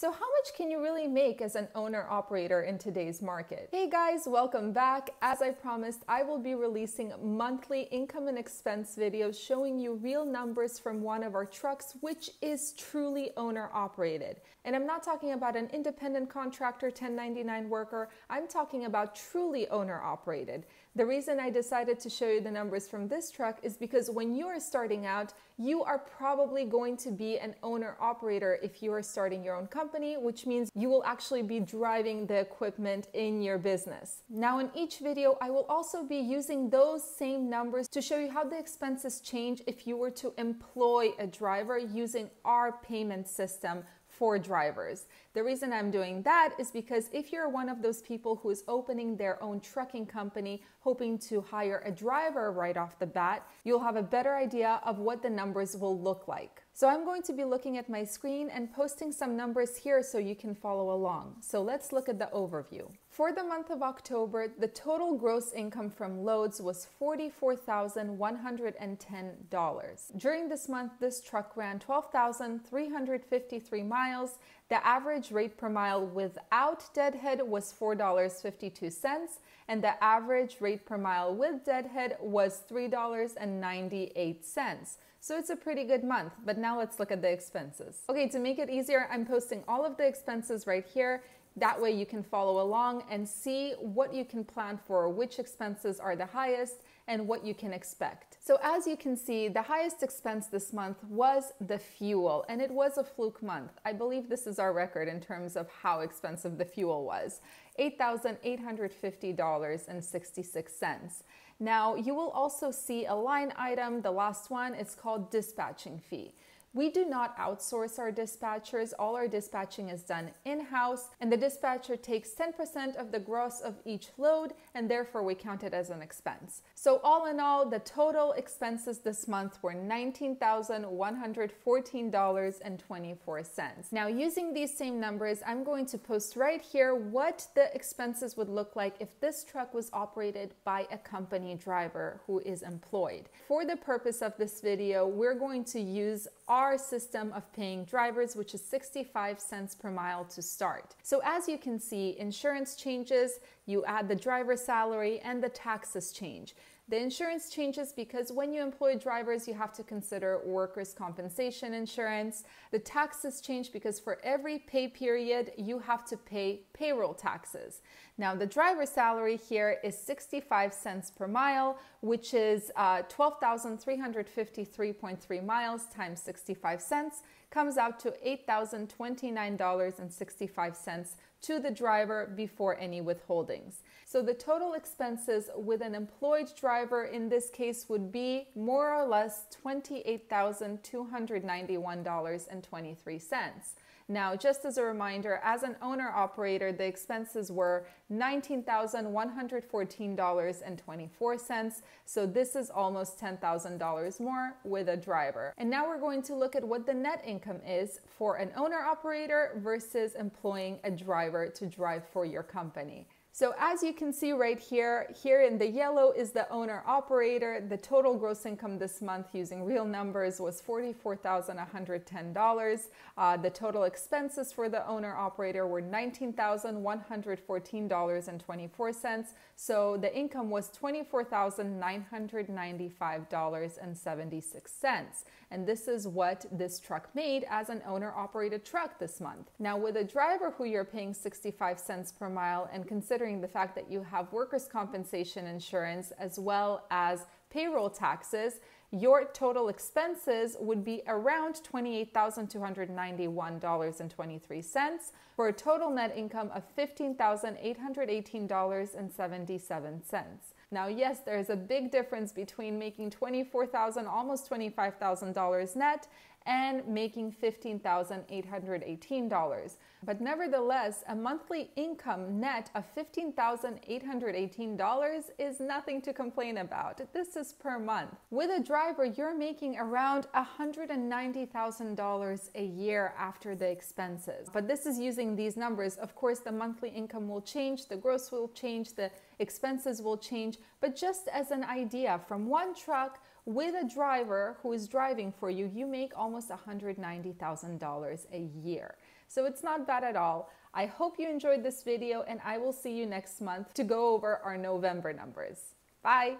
So how much can you really make as an owner-operator in today's market? Hey guys, welcome back. As I promised, I will be releasing monthly income and expense videos showing you real numbers from one of our trucks, which is truly owner-operated. And I'm not talking about an independent contractor, 1099 worker. I'm talking about truly owner-operated. The reason I decided to show you the numbers from this truck is because when you are starting out, you are probably going to be an owner-operator if you are starting your own company, which means you will actually be driving the equipment in your business. Now, in each video, I will also be using those same numbers to show you how the expenses change if you were to employ a driver using our payment system for drivers. The reason I'm doing that is because if you're one of those people who is opening their own trucking company, hoping to hire a driver right off the bat, you'll have a better idea of what the numbers will look like. So I'm going to be looking at my screen and posting some numbers here so you can follow along. So let's look at the overview. For the month of October, the total gross income from loads was $44,110. During this month, this truck ran 12,353 miles. The average rate per mile without deadhead was $4.52, and the average rate per mile with deadhead was $3.98. So it's a pretty good month, but now let's look at the expenses. Okay, to make it easier, I'm posting all of the expenses right here. That way you can follow along and see what you can plan for, which expenses are the highest, and what you can expect. So as you can see, the highest expense this month was the fuel, and it was a fluke month. I believe this is our record in terms of how expensive the fuel was. $8,850.66. Now, you will also see a line item, the last one, it's called dispatching fee. We do not outsource our dispatchers. All our dispatching is done in-house, and the dispatcher takes 10% of the gross of each load, and therefore we count it as an expense. So all in all, the total expenses this month were $19,114.24. Now, using these same numbers, I'm going to post right here what the expenses would look like if this truck was operated by a company driver who is employed. For the purpose of this video, we're going to use our system of paying drivers, which is 65 cents per mile to start. So as you can see, insurance changes, you add the driver salary, and the taxes change. The insurance changes because when you employ drivers, you have to consider workers' compensation insurance. The taxes change because for every pay period, you have to pay payroll taxes. Now, the driver salary here is 65 cents per mile, which is 12,353.3 miles times 65 cents, comes out to $8,029.65 to the driver before any withholdings. So the total expenses with an employed driver in this case would be more or less $28,291.23. Now, just as a reminder, as an owner-operator, the expenses were $19,114.24, so this is almost $10,000 more with a driver. And now we're going to look at what the net income is for an owner-operator versus employing a driver to drive for your company. So as you can see right here, in the yellow is the owner-operator. The total gross income this month using real numbers was $44,110. The total expenses for the owner-operator were $19,114.24. So the income was $24,995.76. And this is what this truck made as an owner-operated truck this month. Now, with a driver who you're paying 65 cents per mile and considering the fact that you have workers' compensation insurance as well as payroll taxes, your total expenses would be around $28,291.23 for a total net income of $15,818.77. Now, yes, there's a big difference between making $24,000, almost $25,000 net and making $15,818. But nevertheless, a monthly income net of $15,818 is nothing to complain about. This is per month. With a driver, you're making around $190,000 a year after the expenses. But this is using these numbers. Of course, the monthly income will change, the gross will change, the expenses will change. But just as an idea, from one truck with a driver who is driving for you, you make almost $190,000 a year. So it's not bad at all. I hope you enjoyed this video, and I will see you next month to go over our November numbers. Bye!